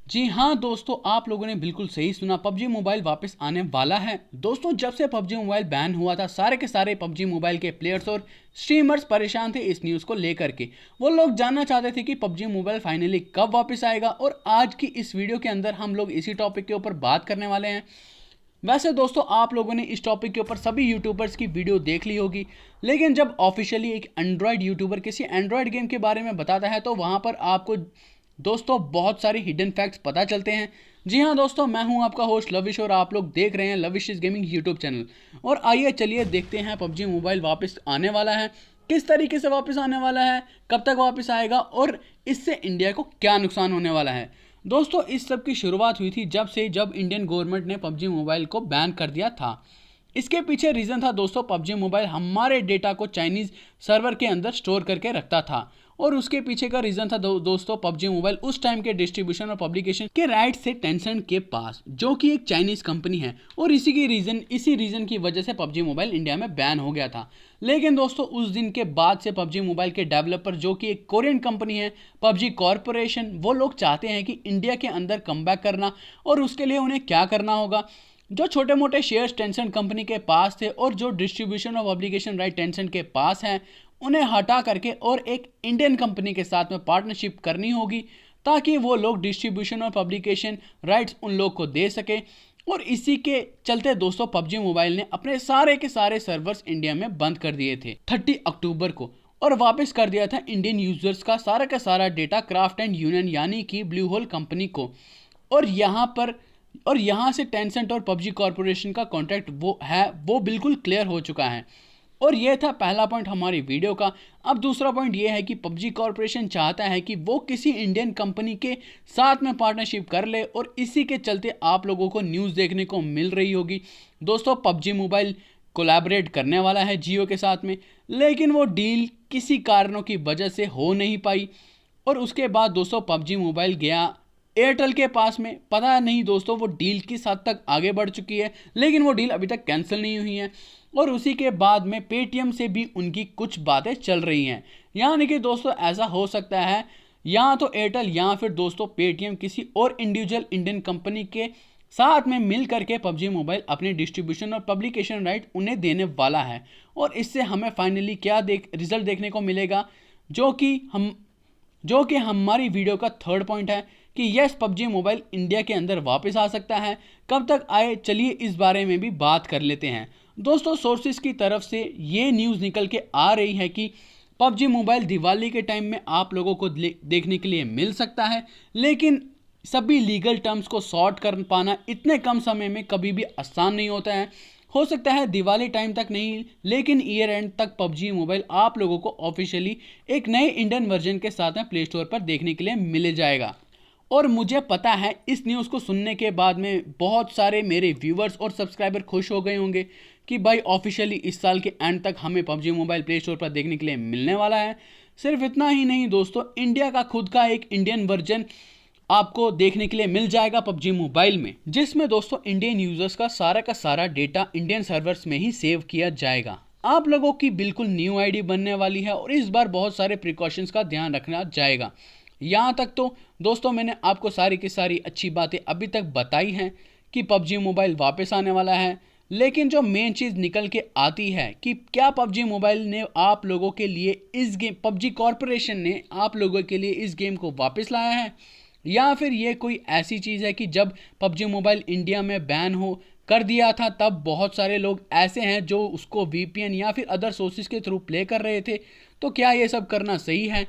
जी हाँ दोस्तों, आप लोगों ने बिल्कुल सही सुना। पबजी मोबाइल वापस आने वाला है। दोस्तों, जब से पबजी मोबाइल बैन हुआ था, सारे के सारे पबजी मोबाइल के प्लेयर्स और स्ट्रीमर्स परेशान थे इस न्यूज़ को लेकर के। वो लोग जानना चाहते थे कि पबजी मोबाइल फाइनली कब वापस आएगा, और आज की इस वीडियो के अंदर हम लोग इसी टॉपिक के ऊपर बात करने वाले हैं। वैसे दोस्तों, आप लोगों ने इस टॉपिक के ऊपर सभी यूट्यूबर्स की वीडियो देख ली होगी, लेकिन जब ऑफिशियली एक एंड्रॉयड यूट्यूबर किसी एंड्रॉयड गेम के बारे में बताता है तो वहाँ पर आपको दोस्तों बहुत सारे हिडन फैक्ट्स पता चलते हैं। जी हाँ दोस्तों, मैं हूँ आपका होस्ट लविश और आप लोग देख रहे हैं lavish is gaming YouTube channel. और आइए चलिए देखते हैं पबजी मोबाइल वापस आने वाला है, किस तरीके से वापस आने वाला है, कब तक वापस आएगा और इससे इंडिया को क्या नुकसान होने वाला है। दोस्तों, इस सब की शुरुआत हुई थी जब इंडियन गवर्नमेंट ने पबजी मोबाइल को बैन कर दिया था। इसके पीछे रीज़न था दोस्तों, पबजी मोबाइल हमारे डेटा को चाइनीज़ सर्वर के अंदर स्टोर करके रखता था। और उसके पीछे का रीज़न था दोस्तों, पबजी मोबाइल उस टाइम के डिस्ट्रीब्यूशन और पब्लिकेशन के राइट से टेंसेंट के पास, जो कि एक चाइनीज़ कंपनी है। और इसी रीज़न की वजह से पबजी मोबाइल इंडिया में बैन हो गया था। लेकिन दोस्तों, उस दिन के बाद से पबजी मोबाइल के डेवलपर, जो कि एक कोरियन कंपनी है पबजी कॉरपोरेशन, वो लोग चाहते हैं कि इंडिया के अंदर कमबैक करना। और उसके लिए उन्हें क्या करना होगा, जो छोटे मोटे शेयर्स टेंसेंट कंपनी के पास थे और जो distribution of publication right Tencent के पास हैं, उन्हें हटा करके और एक इंडियन कंपनी के साथ में पार्टनरशिप करनी होगी, ताकि वो लोग डिस्ट्रीब्यूशन और पब्लिकेशन राइट्स उन लोग को दे सके। और इसी के चलते दोस्तों, पबजी मोबाइल ने अपने सारे के सारे सर्वर्स इंडिया में बंद कर दिए थे 30 अक्टूबर को, और वापस कर दिया था इंडियन यूजर्स का सारा डेटा क्राफ्ट एंड यूनियन यानी कि ब्लू होल कंपनी को। और यहाँ से टेंसेंट और पबजी कॉरपोरेशन का कॉन्ट्रैक्ट वो बिल्कुल क्लियर हो चुका है। और ये था पहला पॉइंट हमारी वीडियो का। अब दूसरा पॉइंट ये है कि पबजी कॉरपोरेशन चाहता है कि वो किसी इंडियन कंपनी के साथ में पार्टनरशिप कर ले, और इसी के चलते आप लोगों को न्यूज़ देखने को मिल रही होगी। दोस्तों, पबजी मोबाइल कोलैबोरेट करने वाला है जियो के साथ में, लेकिन वो डील किसी कारणों की वजह से हो नहीं पाई। और उसके बाद दोस्तों, पबजी मोबाइल गया एयरटेल के पास में। पता नहीं दोस्तों, वो डील किस हद तक आगे बढ़ चुकी है, लेकिन वो डील अभी तक कैंसिल नहीं हुई है। और उसी के बाद में पेटीएम से भी उनकी कुछ बातें चल रही हैं। यानी कि दोस्तों, ऐसा हो सकता है या तो एयरटेल या फिर दोस्तों पेटीएम किसी और इंडिविजुअल इंडियन कंपनी के साथ में मिल करके पबजी मोबाइल अपनी डिस्ट्रीब्यूशन और पब्लिकेशन राइट उन्हें देने वाला है। और इससे हमें फाइनली क्या रिजल्ट देखने को मिलेगा, जो कि हमारी वीडियो का थर्ड पॉइंट है कि यस, पबजी मोबाइल इंडिया के अंदर वापस आ सकता है। कब तक आए, चलिए इस बारे में भी बात कर लेते हैं। दोस्तों, सोर्सेज की तरफ से ये न्यूज़ निकल के आ रही है कि पबजी मोबाइल दिवाली के टाइम में आप लोगों को देखने के लिए मिल सकता है, लेकिन सभी लीगल टर्म्स को सॉर्ट कर पाना इतने कम समय में कभी भी आसान नहीं होता है। हो सकता है दिवाली टाइम तक नहीं, लेकिन ईयर एंड तक पबजी मोबाइल आप लोगों को ऑफिशियली एक नए इंडियन वर्जन के साथ में प्ले स्टोर पर देखने के लिए मिल जाएगा। और मुझे पता है इस न्यूज़ को सुनने के बाद में बहुत सारे मेरे व्यूवर्स और सब्सक्राइबर खुश हो गए होंगे कि भाई ऑफिशियली इस साल के एंड तक हमें पबजी मोबाइल प्ले स्टोर पर देखने के लिए मिलने वाला है। सिर्फ इतना ही नहीं दोस्तों, इंडिया का खुद का एक इंडियन वर्जन आपको देखने के लिए मिल जाएगा पबजी मोबाइल में, जिसमें दोस्तों इंडियन यूजर्स का सारा डेटा इंडियन सर्वर्स में ही सेव किया जाएगा। आप लोगों की बिल्कुल न्यू आईडी बनने वाली है, और इस बार बहुत सारे प्रिकॉशंस का ध्यान रखना जाएगा। यहाँ तक तो दोस्तों, मैंने आपको सारी की सारी अच्छी बातें अभी तक बताई हैं कि पबजी मोबाइल वापस आने वाला है। लेकिन जो मेन चीज़ निकल के आती है कि क्या पबजी मोबाइल ने आप लोगों के लिए इस गेम, पबजी कॉरपोरेशन ने आप लोगों के लिए इस गेम को वापस लाया है, या फिर ये कोई ऐसी चीज़ है कि जब पबजी मोबाइल इंडिया में बैन हो कर दिया था, तब बहुत सारे लोग ऐसे हैं जो उसको वीपीएन या फिर अदर सोर्सेज के थ्रू प्ले कर रहे थे। तो क्या ये सब करना सही है,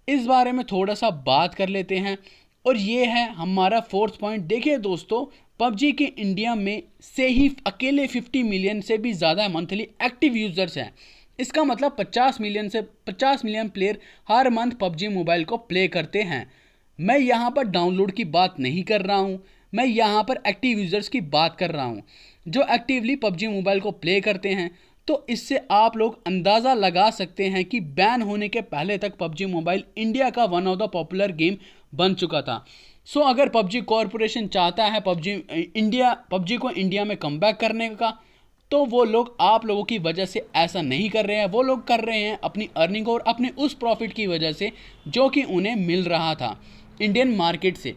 इस बारे में थोड़ा सा बात कर लेते हैं। और ये है हमारा फोर्थ पॉइंट। देखिए दोस्तों, पबजी के इंडिया में से ही अकेले 50 मिलियन से भी ज़्यादा मंथली एक्टिव यूज़र्स हैं। इसका मतलब 50 मिलियन प्लेयर हर मंथ पबजी मोबाइल को प्ले करते हैं। मैं यहाँ पर डाउनलोड की बात नहीं कर रहा हूँ, मैं यहाँ पर एक्टिव यूज़र्स की बात कर रहा हूँ जो एक्टिवली पबजी मोबाइल को प्ले करते हैं। तो इससे आप लोग अंदाज़ा लगा सकते हैं कि बैन होने के पहले तक पबजी मोबाइल इंडिया का one of the popular game बन चुका था। सो अगर पबजी कॉरपोरेशन चाहता है पबजी को इंडिया में कमबैक करने का, तो वो लोग आप लोगों की वजह से ऐसा नहीं कर रहे हैं। वो लोग कर रहे हैं अपनी अर्निंग और अपने उस प्रॉफिट की वजह से जो कि उन्हें मिल रहा था इंडियन मार्केट से।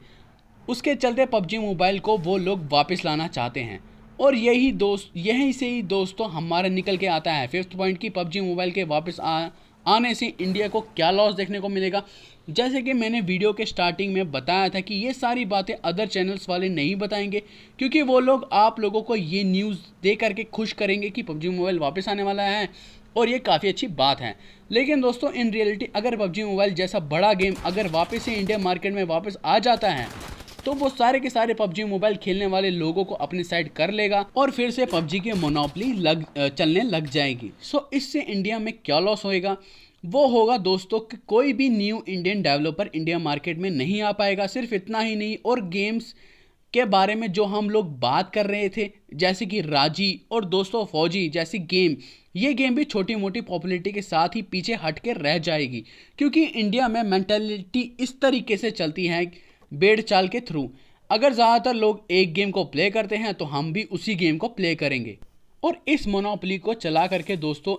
उसके चलते पबजी मोबाइल को वो लोग वापस लाना चाहते हैं। और यहीं से ही दोस्तों हमारा निकल के आता है 5th पॉइंट की पबजी मोबाइल के वापस आने से इंडिया को क्या लॉस देखने को मिलेगा। जैसे कि मैंने वीडियो के स्टार्टिंग में बताया था कि ये सारी बातें अदर चैनल्स वाले नहीं बताएंगे, क्योंकि वो लोग आप लोगों को ये न्यूज़ दे करके खुश करेंगे कि पबजी मोबाइल वापस आने वाला है, और ये काफ़ी अच्छी बात है। लेकिन दोस्तों इन रियलिटी अगर पबजी मोबाइल जैसा बड़ा गेम अगर वापस से इंडिया मार्केट में वापस आ जाता है तो वो सारे के सारे पबजी मोबाइल खेलने वाले लोगों को अपनी साइड कर लेगा और फिर से पबजी की मोनोपोली चलने लग जाएगी। सो इससे इंडिया में क्या लॉस होएगा? वो होगा दोस्तों कि कोई भी new Indian developer India market में नहीं आ पाएगा। सिर्फ इतना ही नहीं, और गेम्स के बारे में जो हम लोग बात कर रहे थे जैसे कि राजी और दोस्तों फौजी जैसी गेम, ये गेम भी छोटी मोटी पॉपुलैरिटी के साथ ही पीछे हट के रह जाएगी, क्योंकि इंडिया में मेंटालिटी इस तरीके से चलती है बेड़ चाल के थ्रू। अगर ज़्यादातर लोग एक गेम को प्ले करते हैं तो हम भी उसी गेम को प्ले करेंगे, और इस मोनोपोली को चला करके दोस्तों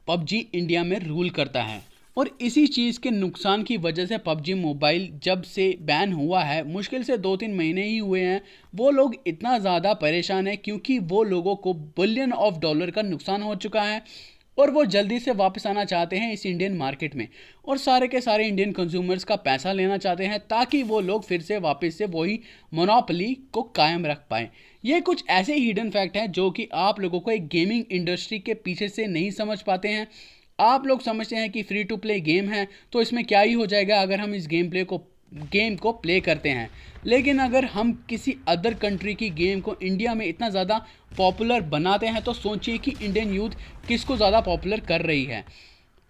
पबजी इंडिया में रूल करता है। और इसी चीज़ के नुकसान की वजह से पबजी मोबाइल जब से बैन हुआ है, मुश्किल से 2-3 महीने ही हुए हैं, वो लोग इतना ज़्यादा परेशान है क्योंकि वो लोगों को बिलियन ऑफ डॉलर का नुकसान हो चुका है और वो जल्दी से वापस आना चाहते हैं इस इंडियन मार्केट में, और सारे के सारे इंडियन कंज्यूमर्स का पैसा लेना चाहते हैं ताकि वो लोग फिर से वापस से वही मोनोपोली को कायम रख पाएँ। ये कुछ ऐसे हिडन फैक्ट हैं जो कि आप लोगों को एक गेमिंग इंडस्ट्री के पीछे से नहीं समझ पाते हैं। आप लोग समझते हैं कि फ्री टू प्ले गेम है तो इसमें क्या ही हो जाएगा अगर हम इस गेम को प्ले करते हैं, लेकिन अगर हम किसी अदर कंट्री की गेम को इंडिया में इतना ज़्यादा पॉपुलर बनाते हैं तो सोचिए कि इंडियन यूथ किसको ज़्यादा पॉपुलर कर रही है।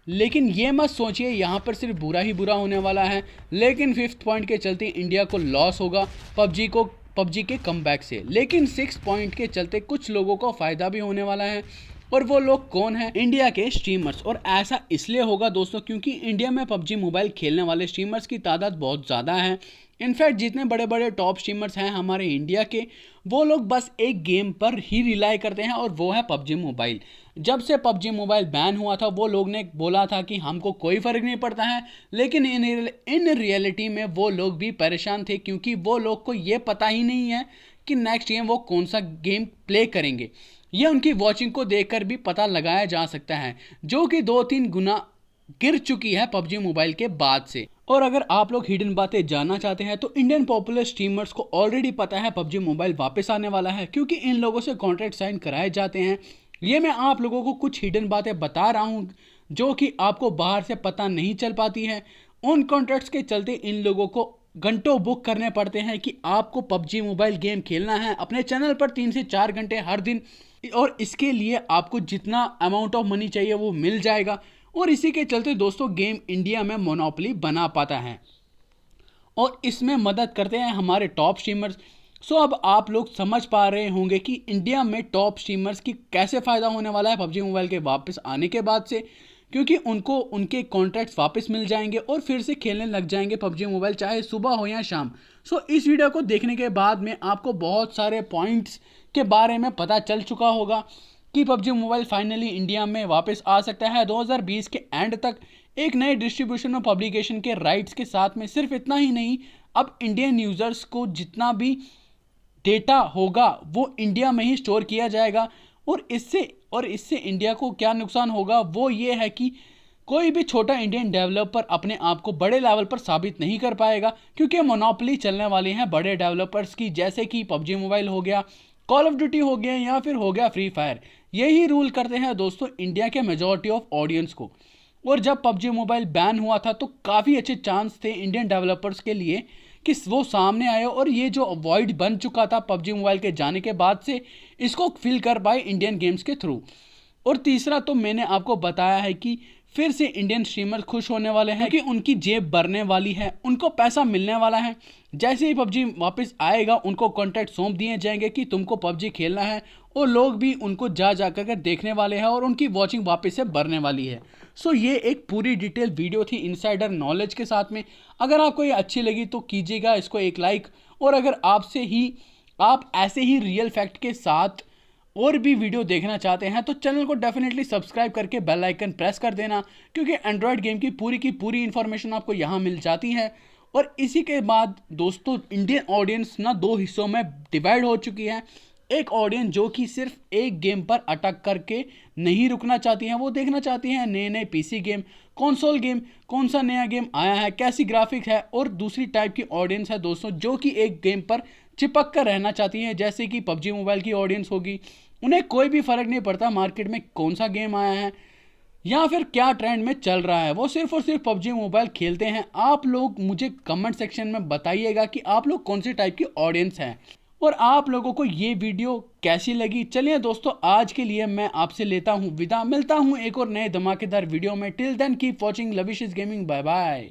लेकिन ये मत सोचिए यहाँ पर सिर्फ बुरा ही बुरा होने वाला है, लेकिन 5th पॉइंट के चलते इंडिया को लॉस होगा पबजी के कमबैक से। लेकिन 6th पॉइंट के चलते कुछ लोगों को फ़ायदा भी होने वाला है, और वो लोग कौन हैं? इंडिया के स्ट्रीमर्स। और ऐसा इसलिए होगा दोस्तों क्योंकि इंडिया में पबजी मोबाइल खेलने वाले स्ट्रीमर्स की तादाद बहुत ज़्यादा है। इनफैक्ट जितने बड़े बड़े टॉप स्ट्रीमर्स हैं हमारे इंडिया के, वो लोग बस एक गेम पर ही रिलाई करते हैं और वो है पबजी मोबाइल। जब से पबजी मोबाइल बैन हुआ था वो लोग ने बोला था कि हमको कोई फ़र्क नहीं पड़ता है, लेकिन इन रियलिटी में वो लोग भी परेशान थे क्योंकि वो लोग को ये पता ही नहीं है कि नेक्स्ट गेम वो कौन सा गेम प्ले करेंगे। ये उनकी वॉचिंग को देखकर भी पता लगाया जा सकता है, जो कि 2-3 गुना गिर चुकी है पबजी मोबाइल के बाद से। और अगर आप लोग हिडन बातें जानना चाहते हैं तो इंडियन पॉपुलर स्ट्रीमर्स को ऑलरेडी पता है पबजी मोबाइल वापस आने वाला है, क्योंकि इन लोगों से कॉन्ट्रैक्ट साइन कराए जाते हैं। ये मैं आप लोगों को कुछ हिडन बातें बता रहा हूँ जो कि आपको बाहर से पता नहीं चल पाती है। उन कॉन्ट्रैक्ट्स के चलते इन लोगों को घंटों बुक करने पड़ते हैं कि आपको पबजी मोबाइल गेम खेलना है अपने चैनल पर 3 से 4 घंटे हर दिन, और इसके लिए आपको जितना अमाउंट ऑफ मनी चाहिए वो मिल जाएगा। और इसी के चलते दोस्तों गेम इंडिया में मोनोपोली बना पाता है, और इसमें मदद करते हैं हमारे टॉप स्ट्रीमर्स। सो अब आप लोग समझ पा रहे होंगे कि इंडिया में टॉप स्ट्रीमर्स की कैसे फ़ायदा होने वाला है पबजी मोबाइल के वापस आने के बाद से, क्योंकि उनको उनके कॉन्ट्रैक्ट्स वापस मिल जाएंगे और फिर से खेलने लग जाएंगे पबजी मोबाइल, चाहे सुबह हो या शाम। सो इस वीडियो को देखने के बाद में आपको बहुत सारे पॉइंट्स के बारे में पता चल चुका होगा कि पबजी मोबाइल फाइनली इंडिया में वापस आ सकता है 2020 के एंड तक एक नए डिस्ट्रीब्यूशन और पब्लिकेशन के राइट्स के साथ में। सिर्फ इतना ही नहीं, अब इंडियन यूज़र्स को जितना भी डेटा होगा वो इंडिया में ही स्टोर किया जाएगा, और इससे इंडिया को क्या नुकसान होगा वो ये है कि कोई भी छोटा इंडियन डेवलपर अपने आप को बड़े लेवल पर साबित नहीं कर पाएगा, क्योंकि मोनोपोली चलने वाली हैं बड़े डेवलपर्स की, जैसे कि पबजी मोबाइल हो गया, कॉल ऑफ ड्यूटी हो गया, या फिर हो गया फ्री फायर। यही रूल करते हैं दोस्तों इंडिया के मेजॉरिटी ऑफ ऑडियंस को। और जब पबजी मोबाइल बैन हुआ था तो काफ़ी अच्छे चांस थे इंडियन डेवलपर्स के लिए कि वो सामने आए और ये जो वॉइड बन चुका था पबजी मोबाइल के जाने के बाद से, इसको फिल कर पाए इंडियन गेम्स के थ्रू। और तीसरा तो मैंने आपको बताया है कि फिर से इंडियन स्ट्रीमर खुश होने वाले हैं क्योंकि उनकी जेब भरने वाली है, उनको पैसा मिलने वाला है। जैसे ही पबजी वापस आएगा उनको कॉन्ट्रैक्ट सौंप दिए जाएंगे कि तुमको पबजी खेलना है, और लोग भी उनको जा कर देखने वाले हैं और उनकी वॉचिंग वापस से बढ़ने वाली है। सो ये एक पूरी डिटेल वीडियो थी इनसाइडर नॉलेज के साथ में। अगर आपको ये अच्छी लगी तो कीजिएगा इसको एक लाइक, और अगर आप ऐसे ही रियल फैक्ट के साथ और भी वीडियो देखना चाहते हैं तो चैनल को डेफिनेटली सब्सक्राइब करके बेल आइकन प्रेस कर देना, क्योंकि एंड्रॉयड गेम की पूरी इन्फॉर्मेशन आपको यहाँ मिल जाती है। और इसी के बाद दोस्तों इंडियन ऑडियंस ना दो हिस्सों में डिवाइड हो चुकी है। एक ऑडियंस जो कि सिर्फ एक गेम पर अटक करके नहीं रुकना चाहती हैं, वो देखना चाहती हैं नए नए पीसी गेम, कंसोल गेम, कौन सा नया गेम आया है, कैसी ग्राफिक्स है। और दूसरी टाइप की ऑडियंस है दोस्तों जो कि एक गेम पर चिपक कर रहना चाहती हैं, जैसे कि पबजी मोबाइल की ऑडियंस होगी। उन्हें कोई भी फर्क नहीं पड़ता मार्केट में कौन सा गेम आया है या फिर क्या ट्रेंड में चल रहा है, वो सिर्फ और सिर्फ पबजी मोबाइल खेलते हैं। आप लोग मुझे कमेंट सेक्शन में बताइएगा कि आप लोग कौन सी टाइप की ऑडियंस हैं और आप लोगों को ये वीडियो कैसी लगी। चलिए दोस्तों, आज के लिए मैं आपसे लेता हूँ विदा, मिलता हूँ एक और नए धमाकेदार वीडियो में। Till then keep watching Lavish is gaming, bye bye.